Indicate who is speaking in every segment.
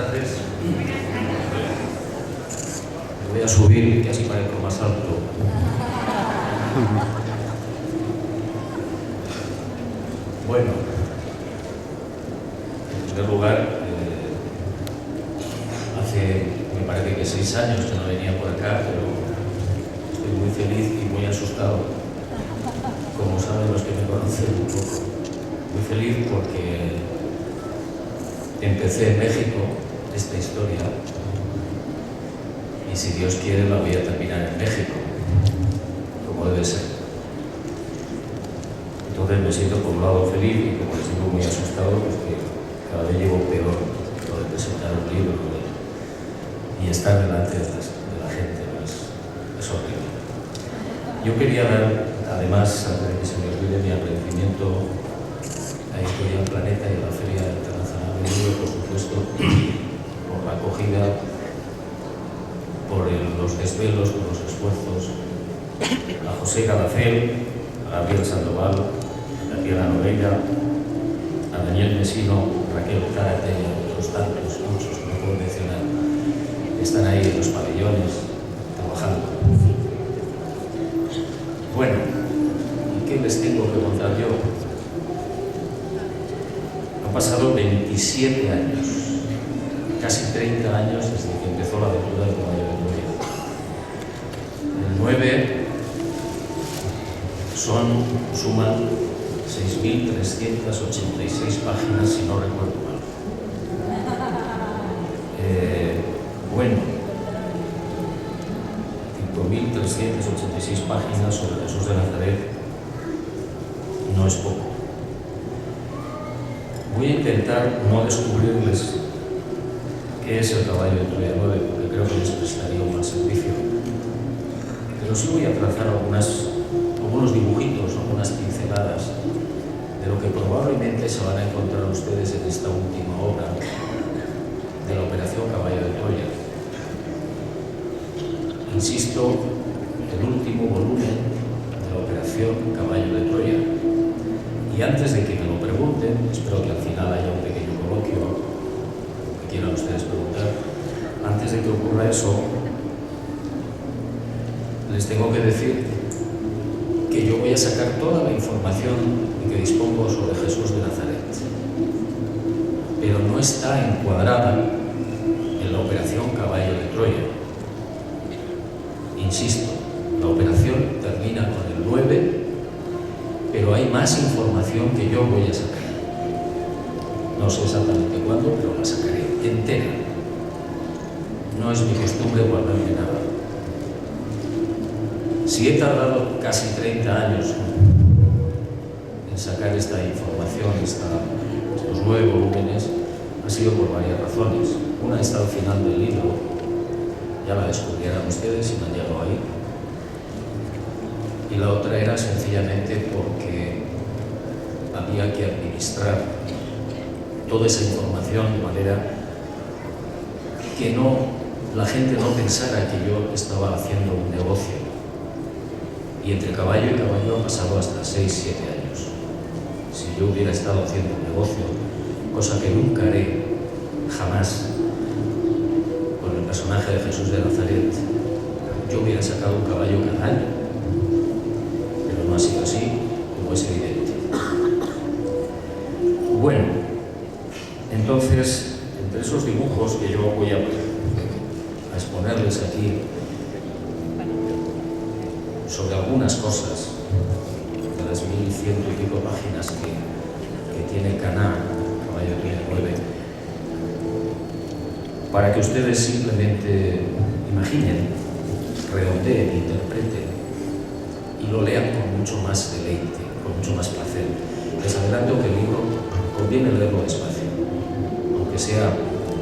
Speaker 1: tardes. Me voy a subir, que así parezco más alto. Bueno, en primer lugar, me parece que 6 años que no venía por acá, pero estoy muy feliz y muy asustado, como saben los que me conocen un poco. Muy feliz porque empecé en México esta historia y si Dios quiere la voy a terminar en México, como debe ser. Entonces me siento por un lado feliz y como les digo muy asustado, pues que cada vez llevo peor lo de presentar un libro y estar delante de la gente, es horrible. Yo quería dar, además, antes de que se me olvide, mi agradecimiento a Historia del Planeta y a la Feria Internacional del Libro, por supuesto, por la acogida, por los desvelos, por los esfuerzos, a José Calafel, a Gabriel Sandoval, a Tatiana Nogueira, a Daniel Mesino, Raquel Zárate y a otros tantos, muchos que no puedo mencionar, están ahí en los pabellones trabajando. Bueno, ¿y qué les tengo que contar yo? Han pasado 27 años, casi 30 años desde que empezó la aventura del Caballo de Troya. El 9 suman 6.386 páginas, si no recuerdo mal. Bueno, 5.386 páginas sobre Jesús de Nazaret no es poco. Voy a intentar no descubrirles qué es el Caballo de Troya 9, porque creo que les prestaría un mal servicio. Pero sí voy a trazar algunos dibujitos, algunas pinceladas de lo que probablemente se van a encontrar ustedes en esta última obra de la Operación Caballo de Troya. Insisto, el último volumen de la Operación Caballo de Troya. Y antes de que me lo pregunten, espero que al final haya un pequeño coloquio que quieran ustedes preguntar. Antes de que ocurra eso, les tengo que decir que yo voy a sacar toda la información que dispongo sobre Jesús de Nazaret, pero no está encuadrada en la Operación Caballo de Troya. Insisto, la operación termina con el 9, pero hay más información que yo voy a sacar. No sé exactamente cuándo, pero la sacaré entera. No es mi costumbre guardarme nada. Si he tardado casi 30 años en sacar esta información, estos 9 volúmenes, ha sido por varias razones. Una está al final del libro, ya la descubrieran ustedes si no han llegado ahí. Y la otra era sencillamente porque había que administrar toda esa información de manera que la gente no pensara que yo estaba haciendo un negocio. Y entre caballo y caballo han pasado hasta 6-7 años. Si yo hubiera estado haciendo un negocio, cosa que nunca haré, jamás, con el personaje de Jesús de Nazaret, yo hubiera sacado un caballo cada año. Pero no ha sido así, como es evidente. Bueno, entonces, entre esos dibujos que yo voy a exponerles aquí, sobre algunas cosas de las 1.100 y pico páginas que tiene Caná, Caballo de Troya 9, para que ustedes simplemente imaginen, redondeen, interpreten y lo lean con mucho más deleite, con mucho más placer. Les adelanto que el libro conviene leerlo despacio, aunque sea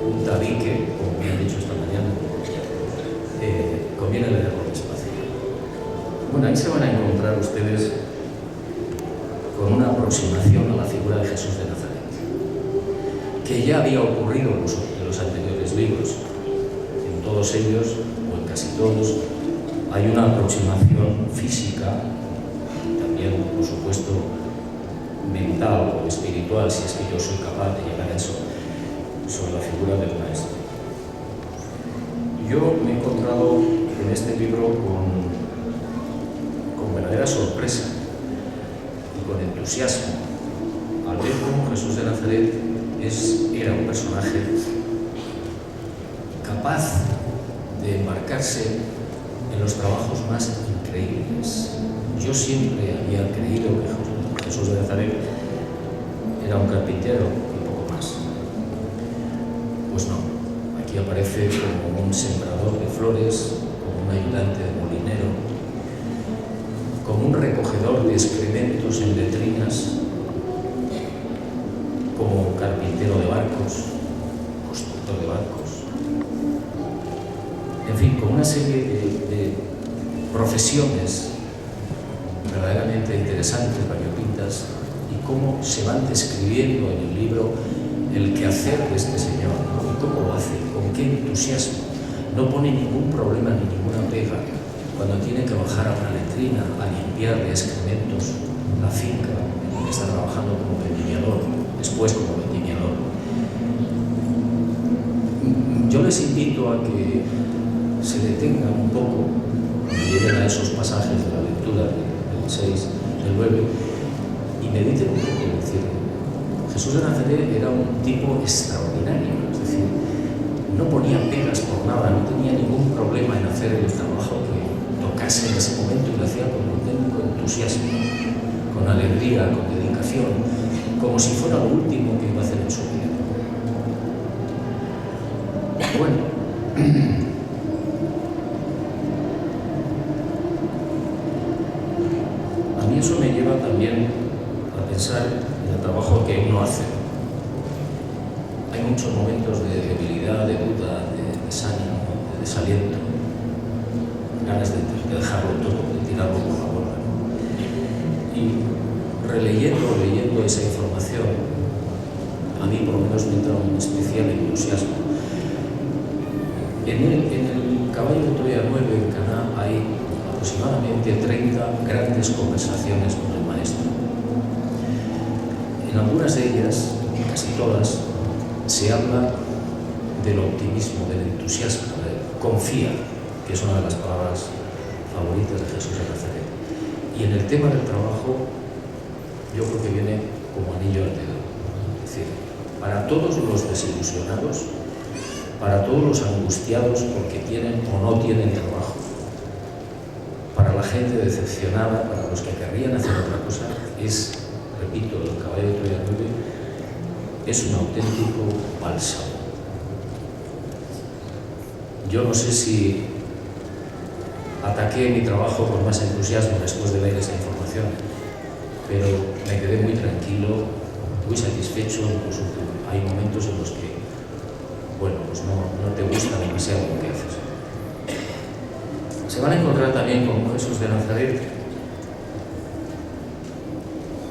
Speaker 1: un tabique, como me han dicho esta mañana, conviene leerlo despacio. Bueno, ahí se van a encontrar ustedes con una aproximación a la figura de Jesús de Nazaret, que ya había ocurrido en los anteriores libros. En todos ellos, o en casi todos, hay una aproximación física, y también, por supuesto, mental o espiritual, si es que yo soy capaz de llegar a eso, sobre la figura del maestro. Yo me he encontrado en este libro con verdadera sorpresa y con entusiasmo al ver cómo Jesús de Nazaret era un personaje capaz de embarcarse en los trabajos más increíbles. Yo siempre había creído que Jesús de Nazaret era un carpintero y poco más. Pues no, aquí aparece como un sembrador de flores, como un ayudante de molinero, como un recogedor de excrementos en letrinas, como carpintero de barcos, constructor de barcos, en fin, con una serie de profesiones verdaderamente interesantes, variopintas, y cómo se van describiendo en el libro el quehacer de este señor, ¿no? Y cómo lo hace, con qué entusiasmo. No pone ningún problema ni ninguna pega cuando tiene que bajar a una letrina a limpiar de excrementos la finca en la que está trabajando como vendimiador, después como vendimiador. Yo les invito a que se detengan un poco cuando lleguen a esos pasajes de la lectura del 6, del 9, y mediten un poco. Es decir, Jesús de Nazaret era un tipo extraordinario, es decir, no ponía pegas por nada, no tenía ningún problema en hacer el trabajo que tocase en ese momento, y lo hacía con auténtico entusiasmo, con alegría, con dedicación, como si fuera lo último que iba a hacer en su vida. Bueno, a mí eso me lleva también a pensar en el trabajo que uno hace. Hay muchos momentos de debilidad, de duda, de desánimo, de desaliento, ganas de dejarlo todo, de tirarlo por la borda. Y leyendo esa información, a mí por lo menos me entra un especial entusiasmo. En el Caballo de Troya 9, en Caná, hay aproximadamente 30 grandes conversaciones con el maestro. En algunas de ellas, casi todas, se habla del optimismo, del entusiasmo, confía, que es una de las palabras favoritas de Jesús de Nazaret. Y en el tema del trabajo, yo creo que viene como anillo al dedo. Es decir, para todos los desilusionados, para todos los angustiados porque tienen o no tienen trabajo, para la gente decepcionada, para los que querrían hacer otra cosa, repito, el Caballo de Troya 9 es un auténtico bálsamo. Yo no sé si ataqué mi trabajo con más entusiasmo después de leer esa información, pero me quedé muy tranquilo, muy satisfecho. Incluso hay momentos en los que, bueno, pues no te gusta demasiado lo que haces. Se van a encontrar también con un Jesús de Nazaret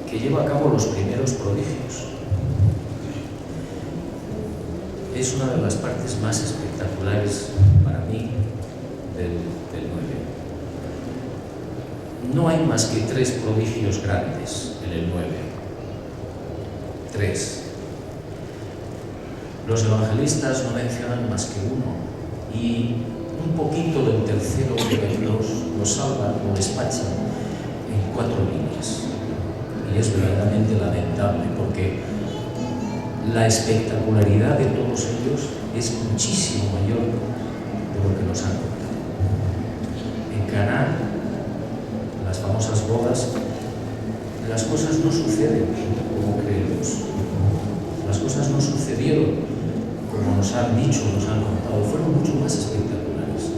Speaker 1: que lleva a cabo los primeros prodigios. Es una de las partes más espectaculares para mí del 9. No hay más que 3 prodigios grandes en el 9. 3. Los evangelistas no mencionan más que uno, y un poquito del tercero que lo salvan, lo despachan en 4 líneas. Y es verdaderamente lamentable, porque la espectacularidad de todos ellos es muchísimo mayor de lo que nos han contado. En Caná, las famosas bodas, las cosas no suceden como creemos. Las cosas no sucedieron como nos han dicho, nos han contado, fueron mucho más espectaculares.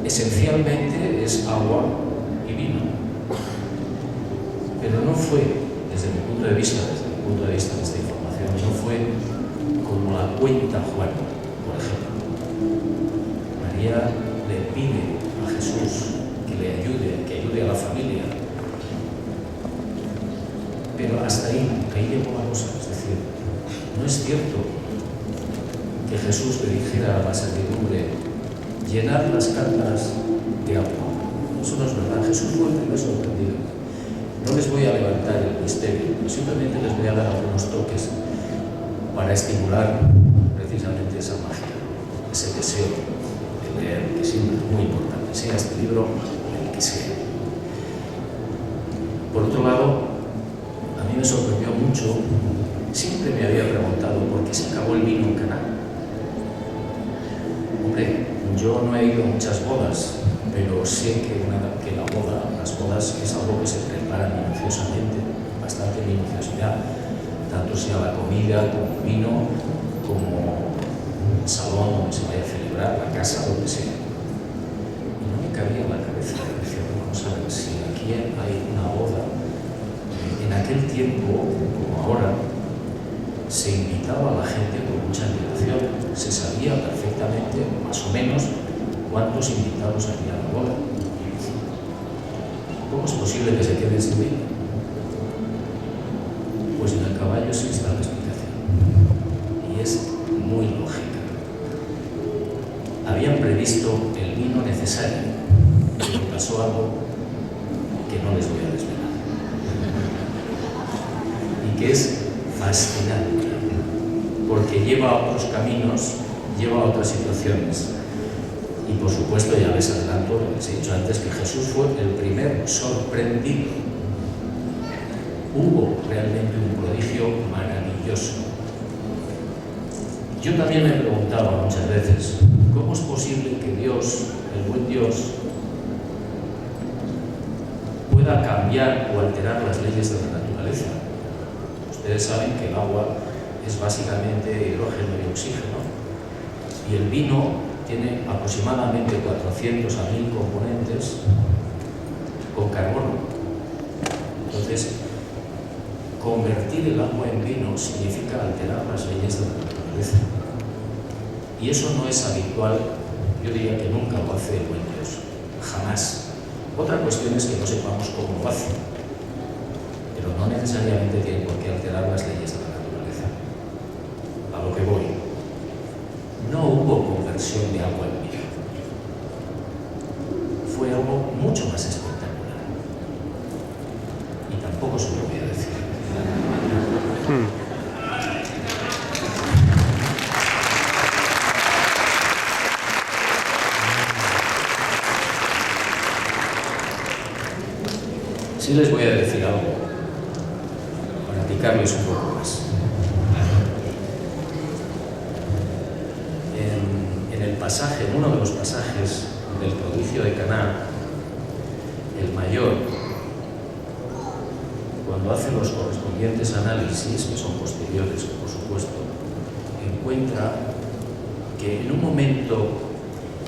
Speaker 1: Esencialmente es agua y vino. Pero no fue, desde mi punto de vista de esta información, no fue como la cuenta Juan, por ejemplo. María le pide a Jesús que le ayude, que ayude a la familia. Pero hasta ahí llegó la cosa. Es decir, no es cierto que Jesús le dijera a la servidumbre: llenad las cántaras de agua. Eso no es verdad. Jesús fue el primer sorprendido. No les voy a levantar el misterio, simplemente les voy a dar algunos toques para estimular precisamente esa magia, ese deseo de leer, que siempre es muy importante, sea este libro o el que sea. Por otro lado, a mí me sorprendió mucho, siempre me había preguntado por qué se acabó el vino en Caná. Hombre, yo no he ido a muchas bodas, pero sé que las bodas es algo que se prepara minuciosamente, bastante minuciosidad, tanto sea la comida como el vino, como el salón donde se vaya a celebrar, la casa, lo que sea. Y no me cabía en la cabeza, decía, vamos a ver, si aquí hay una boda, en aquel tiempo, como ahora, se invitaba a la gente con mucha invitación, se sabía perfectamente, más o menos, cuántos invitados había a la boda. ¿Cómo es posible que se quede sin vino? Pues en el caballo sí está la explicación, y es muy lógica. Habían previsto el vino necesario, pero pasó algo que no les voy a desvelar, y que es fascinante, porque lleva a otros caminos, lleva a otras situaciones. Y por supuesto, ya les adelanto lo que les he dicho antes, que Jesús fue el primer sorprendido. Hubo realmente un prodigio maravilloso. Yo también me preguntaba muchas veces, ¿cómo es posible que Dios, el buen Dios, pueda cambiar o alterar las leyes de la naturaleza? Ustedes saben que el agua es básicamente hidrógeno y oxígeno, y el vino tiene aproximadamente 400 a 1000 componentes con carbono. Entonces, convertir el agua en vino significa alterar las leyes de la naturaleza. Y eso no es habitual, yo diría que nunca lo hace el buen Dios, jamás. Otra cuestión es que no sepamos cómo lo hace, pero no necesariamente tiene por qué alterar las leyes de la naturaleza. A lo que voy. No hubo conversión de agua en vino. Fue algo mucho más espectacular. Y tampoco se lo voy a decir. Sí les voy a decir algo, para picarles un poco más. En uno de los pasajes del prodigio de Caná, el mayor, cuando hace los correspondientes análisis, que son posteriores, por supuesto, encuentra que en un momento,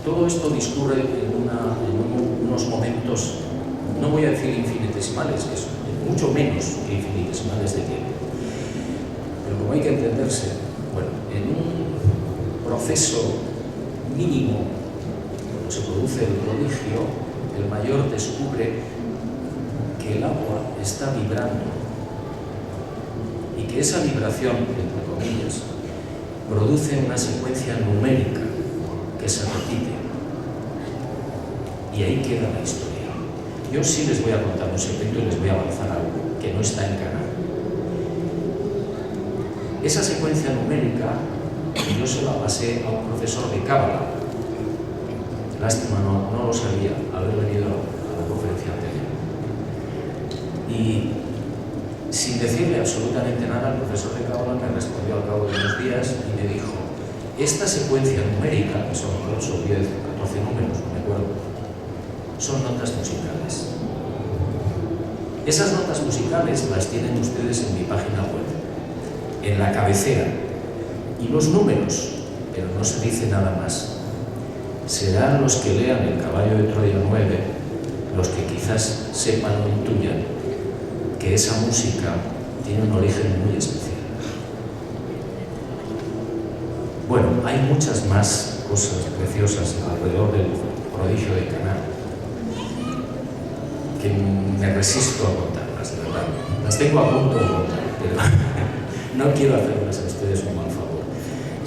Speaker 1: todo esto discurre en unos momentos, no voy a decir infinitesimales, que es mucho menos que infinitesimales de tiempo, pero como hay que entenderse, bueno, en un proceso mínimo, cuando se produce el prodigio, el mayor descubre que el agua está vibrando y que esa vibración, entre comillas, produce una secuencia numérica que se repite. Y ahí queda la historia. Yo sí les voy a contar un secreto y les voy a avanzar algo que no está en Caná. Esa secuencia numérica yo se la pasé a un profesor de Cábala. Lástima, no lo sabía, haber venido a la conferencia anterior. Y sin decirle absolutamente nada, el profesor de Cábala me respondió al cabo de unos días y me dijo: esta secuencia numérica, que son 8, 10, 14 números, no me acuerdo, son notas musicales. Esas notas musicales las tienen ustedes en mi página web, en la cabecera. Y los números, pero no se dice nada más. Serán los que lean El caballo de Troya 9 los que quizás sepan o intuyan que esa música tiene un origen muy especial. Bueno, hay muchas más cosas preciosas alrededor del prodigio de Caná que me resisto a contarlas, de verdad. Las tengo a punto de contar, pero no quiero hacerles a ustedes un mal favor.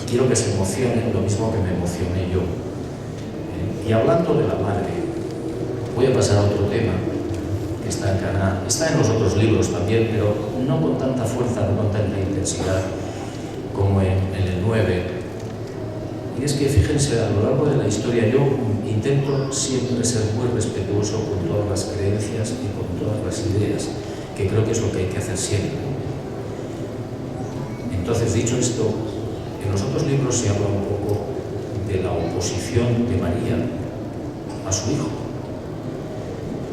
Speaker 1: Quiero que se emocionen lo mismo que me emocioné yo. Y hablando de la madre, voy a pasar a otro tema que está en Caná. Está en los otros libros también, pero no con tanta fuerza, no con tanta intensidad como en el 9. Y es que, fíjense, a lo largo de la historia yo intento siempre ser muy respetuoso con todas las creencias y con todas las ideas, que creo que es lo que hay que hacer siempre. Entonces, dicho esto, en los otros libros se habla un poco de la oposición de María a su hijo.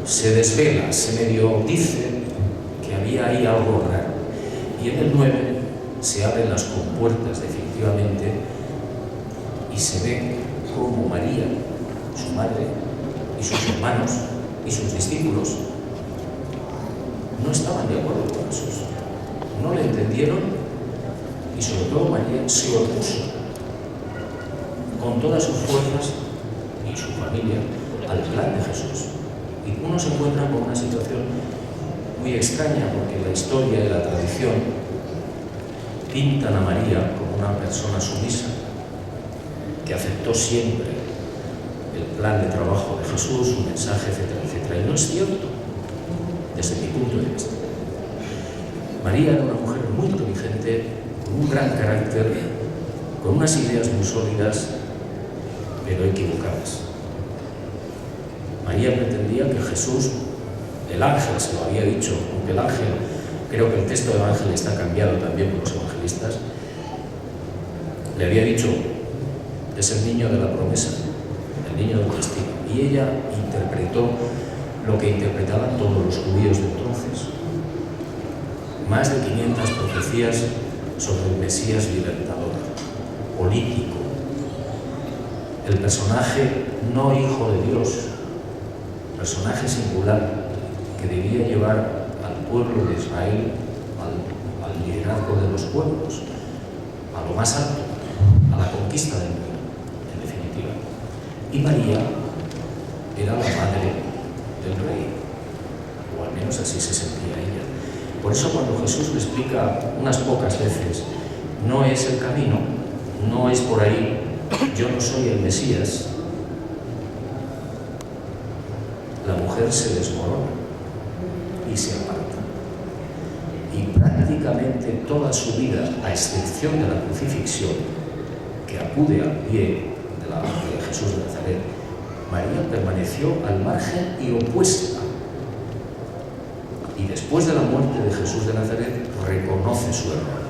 Speaker 1: Se desvela, se medio dice que había ahí algo raro. Y en el 9 se abren las compuertas definitivamente y se ve cómo María, su madre y sus hermanos y sus discípulos no estaban de acuerdo con Jesús, no le entendieron y sobre todo María se opuso con todas sus fuerzas y su familia al plan de Jesús. Y uno se encuentra con una situación muy extraña porque la historia y la tradición pintan a María como una persona sumisa que aceptó siempre el plan de trabajo de Jesús, su mensaje, etcétera, etcétera. Y no es cierto, desde mi punto de vista. María era una mujer muy inteligente, con un gran carácter, con unas ideas muy sólidas, pero equivocadas. María pretendía que Jesús, el ángel se lo había dicho, aunque el ángel, creo que el texto del ángel está cambiado también por los evangelistas, le había dicho, es el niño de la promesa, el niño del destino. Y ella interpretó lo que interpretaban todos los judíos de entonces. Más de 500 profecías sobre el Mesías libertador, político, el personaje no hijo de Dios, personaje singular que debía llevar al pueblo de Israel al liderazgo de los pueblos, a lo más alto, a la conquista del mundo. Y María era la madre del rey, o al menos así se sentía ella. Por eso cuando Jesús le explica unas pocas veces, no es el camino, no es por ahí, yo no soy el Mesías, la mujer se desmorona y se aparta. Y prácticamente toda su vida, a excepción de la crucifixión, que acude al pie de Jesús de Nazaret, María permaneció al margen y opuesta. Y después de la muerte de Jesús de Nazaret, reconoce su error.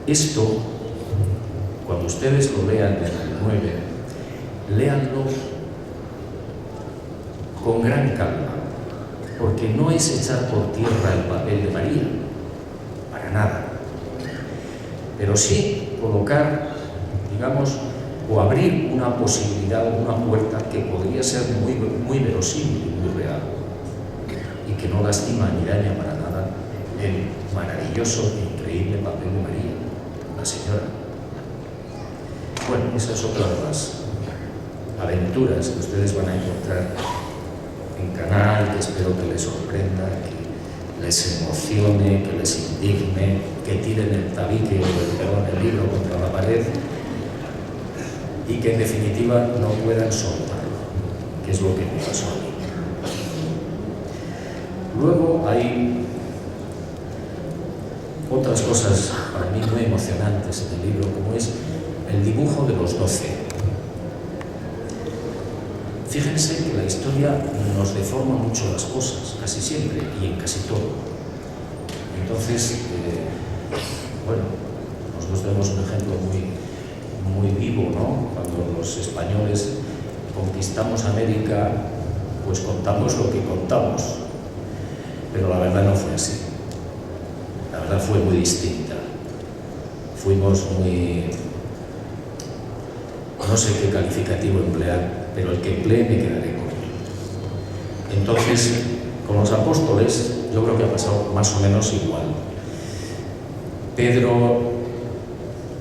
Speaker 1: Esto, cuando ustedes lo lean en el 9, léanlo con gran calma, porque no es echar por tierra el papel de María, para nada, pero sí colocar, digamos, o abrir una posibilidad, una puerta que podría ser muy verosímil y muy real, y que no lastima ni daña para nada el maravilloso e increíble papel de María, la Señora. Bueno, esa es otra de las aventuras que ustedes van a encontrar en Caná, que espero que les sorprenda, que les emocione, que les indigne, que tiren el tabique o el libro contra la pared y que en definitiva no puedan soltarlo, que es lo que me pasó a mí. Luego hay otras cosas para mí muy emocionantes en el libro, como es el dibujo de los 12. Fíjense que la historia nos deforma mucho las cosas, casi siempre y en casi todo. Entonces, bueno, nosotros tenemos un ejemplo muy vivo, ¿no? Cuando los españoles conquistamos América, pues contamos lo que contamos, pero la verdad no fue así. La verdad fue muy distinta. Fuimos muy... no sé qué calificativo emplear, pero el que emplee me quedaré con él. Entonces, con los apóstoles, yo creo que ha pasado más o menos igual. Pedro,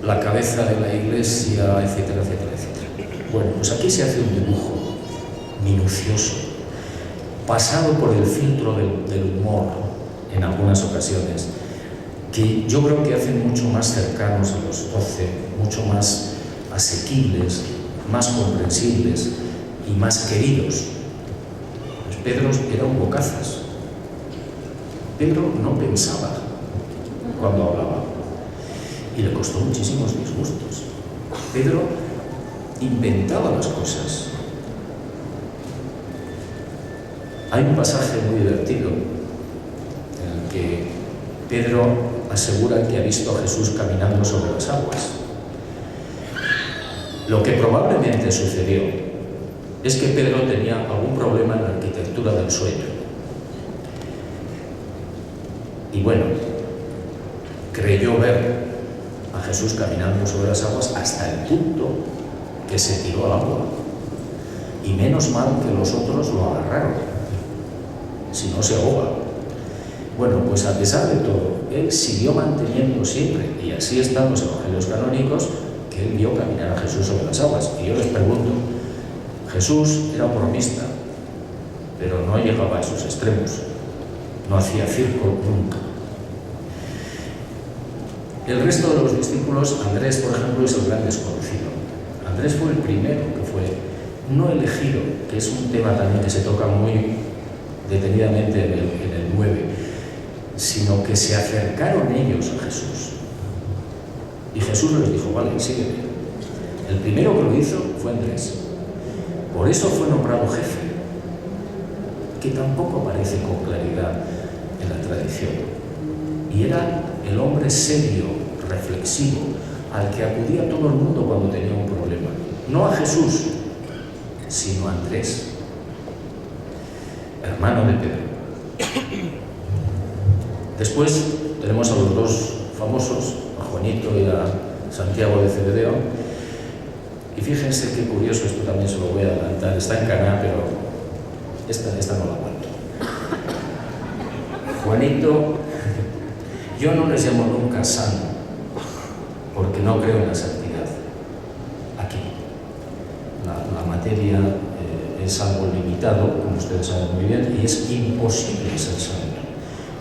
Speaker 1: la cabeza de la iglesia, etcétera, etcétera, etcétera. Bueno, pues aquí se hace un dibujo minucioso, pasado por el filtro del humor en algunas ocasiones, que yo creo que hacen mucho más cercanos a los 12, mucho más asequibles, más comprensibles y más queridos. Pues Pedro era un bocazas. Pedro no pensaba cuando hablaba. y le costó muchísimos disgustos. Pedro inventaba las cosas. Hay un pasaje muy divertido en el que Pedro asegura que ha visto a Jesús caminando sobre las aguas. Lo que probablemente sucedió es que Pedro tenía algún problema en la arquitectura del sueño. Y bueno, creyó ver a Jesús caminando sobre las aguas hasta el punto que se tiró al agua. Y menos mal que los otros lo agarraron, si no se ahoga. Bueno, pues a pesar de todo, él siguió manteniendo siempre, y así están los evangelios canónicos, que él vio caminar a Jesús sobre las aguas. Y yo les pregunto, Jesús era bromista, pero no llegaba a esos extremos, no hacía circo nunca. El resto de los discípulos, Andrés, por ejemplo, es el gran desconocido. Andrés fue el primero que fue no elegido, que es un tema también que se toca muy detenidamente en el 9, sino que se acercaron ellos a Jesús. Y Jesús les dijo, vale, sígueme. El primero que lo hizo fue Andrés. Por eso fue nombrado jefe, que tampoco aparece con claridad en la tradición. Y era el hombre serio, reflexivo, al que acudía todo el mundo cuando tenía un problema. No a Jesús, sino a Andrés, hermano de Pedro. Después tenemos a los dos famosos, a Juanito y a Santiago de Cebedeo. Y fíjense qué curioso, esto también se lo voy a adelantar, está en Caná, pero esta no la cuento. Juanito, yo no les llamo nunca santo, porque no creo en la santidad. Aquí. La materia es algo limitado, como ustedes saben muy bien, y es imposible ser santo.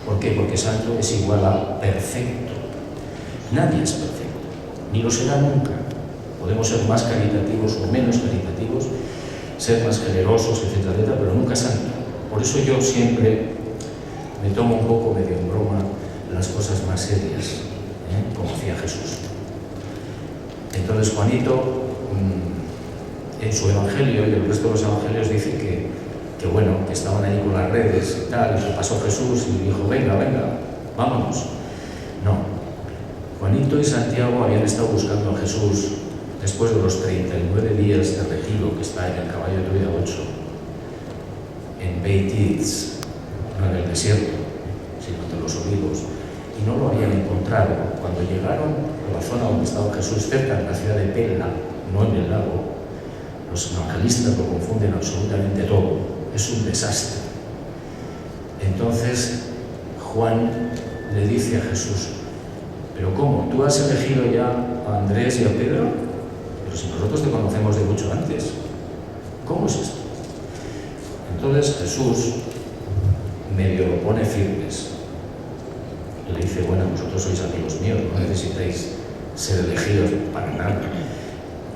Speaker 1: ¿Por qué? Porque santo es igual a perfecto. Nadie es perfecto, ni lo será nunca. Podemos ser más caritativos o menos caritativos, ser más generosos, etcétera, etcétera, pero nunca santo. Por eso yo siempre me tomo un poco medio en broma las cosas más serias, como hacía Jesús. Entonces Juanito, en su evangelio y el resto de los evangelios dice que bueno, que estaban ahí con las redes y tal, y que pasó Jesús y dijo, venga, vámonos. No, Juanito y Santiago habían estado buscando a Jesús después de los 39 días de retiro que está en el Caballo de Troya 8, en Beit Yitzhak, no en el desierto, sino entre los olivos, y no lo habían encontrado. Cuando llegaron a la zona donde estaba Jesús, cerca de la ciudad de Pela, no en el lago, los evangelistas lo confunden absolutamente todo. Es un desastre. Entonces Juan le dice a Jesús, ¿pero cómo? ¿Tú has elegido ya a Andrés y a Pedro? Pero si nosotros te conocemos de mucho antes. ¿Cómo es esto? Entonces Jesús medio lo pone firmes. Le dice, bueno, vosotros sois amigos míos, no necesitáis ser elegidos para nada.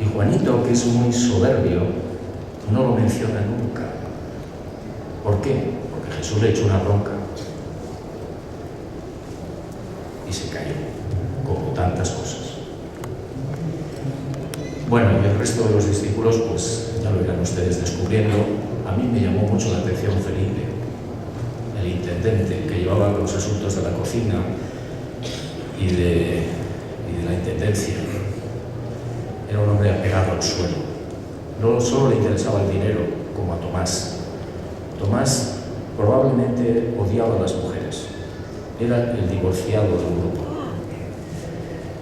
Speaker 1: Y Juanito, que es muy soberbio, no lo menciona nunca. ¿Por qué? Porque Jesús le echó una bronca y se cayó, como tantas cosas. Bueno, y el resto de los discípulos, pues ya lo irán ustedes descubriendo. A mí me llamó mucho la atención Felipe, el intendente que llevaba los asuntos de la cocina y de la intendencia. Era un hombre apegado al suelo. No solo le interesaba el dinero, como a Tomás. Tomás probablemente odiaba a las mujeres. Era el divorciado del grupo.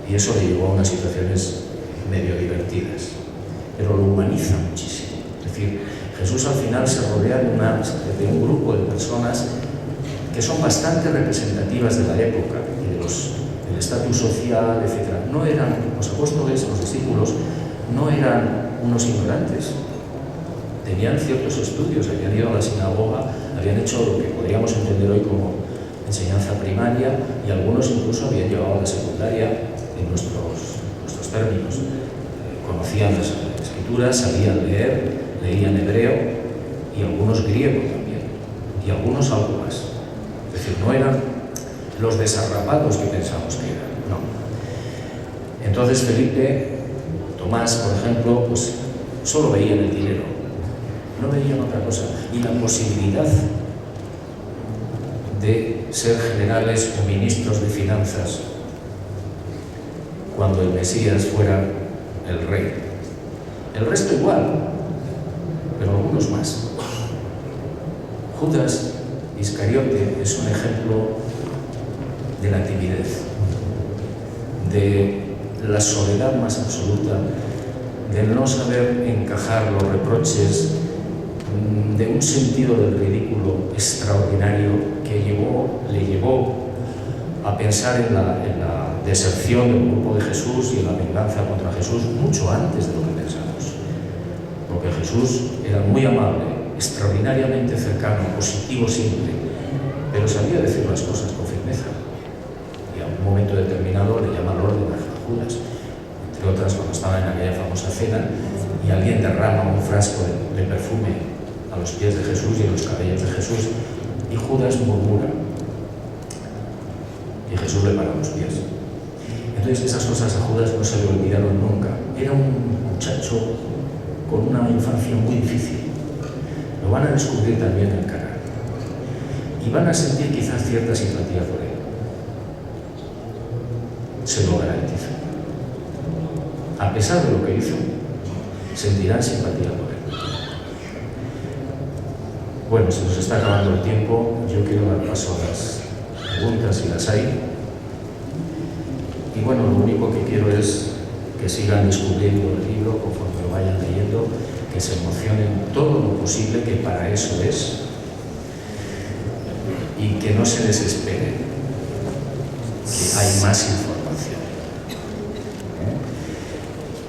Speaker 1: Y eso le llevó a unas situaciones medio divertidas. Pero lo humaniza muchísimo. Es decir, Jesús al final se rodea de un grupo de personas que son bastante representativas de la época y del estatus social, etc. No eran, los apóstoles, los discípulos, no eran unos ignorantes. Tenían ciertos estudios, habían ido a la sinagoga, habían hecho lo que podríamos entender hoy como enseñanza primaria, y algunos incluso habían llegado a la secundaria en nuestros términos. Conocían las escrituras, sabían leer, leían hebreo y algunos griego también, y algunos algo más. Es decir, no eran los desarrapados que pensamos que eran, no. Entonces Felipe, Tomás, por ejemplo, pues solo veían el dinero, no veían otra cosa. Y la posibilidad de ser generales o ministros de finanzas cuando el Mesías fuera el rey. El resto igual, pero algunos más. Judas Iscariote es un ejemplo de la timidez, de la soledad más absoluta, del no saber encajar los reproches, de un sentido del ridículo extraordinario que le llevó a pensar en la deserción del grupo de Jesús y en la venganza contra Jesús mucho antes de lo que pensamos. Porque Jesús era muy amable, extraordinariamente cercano, positivo siempre, pero sabía decir las cosas con firmeza. Y a un momento determinado le llama al orden a Judas, entre otras cuando estaba en aquella famosa cena y alguien derrama un frasco de perfume a los pies de Jesús y en los cabellos de Jesús, y Judas murmura, y Jesús le para los pies. Entonces esas cosas a Judas no se le olvidaron nunca. Era un muchacho con una infancia muy difícil. Lo van a descubrir también en Caná. Y van a sentir quizás cierta simpatía por él. Se lo garantizo. A pesar de lo que hizo, sentirán simpatía por él. Bueno, se nos está acabando el tiempo. Yo quiero dar paso a las preguntas si las hay. Y bueno, lo único que quiero es que sigan descubriendo el libro conforme lo vayan leyendo, que se emocionen todo lo posible, que para eso es, y que no se desesperen, que hay más información.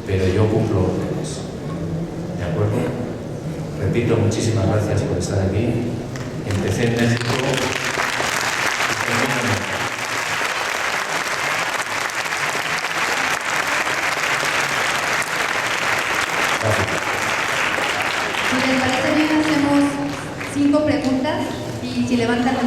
Speaker 1: Pero yo cumplo órdenes. ¿De acuerdo? Repito, muchísimas gracias por estar aquí. Empecé en México.
Speaker 2: Si les parece bien, hacemos 5 preguntas y si levantan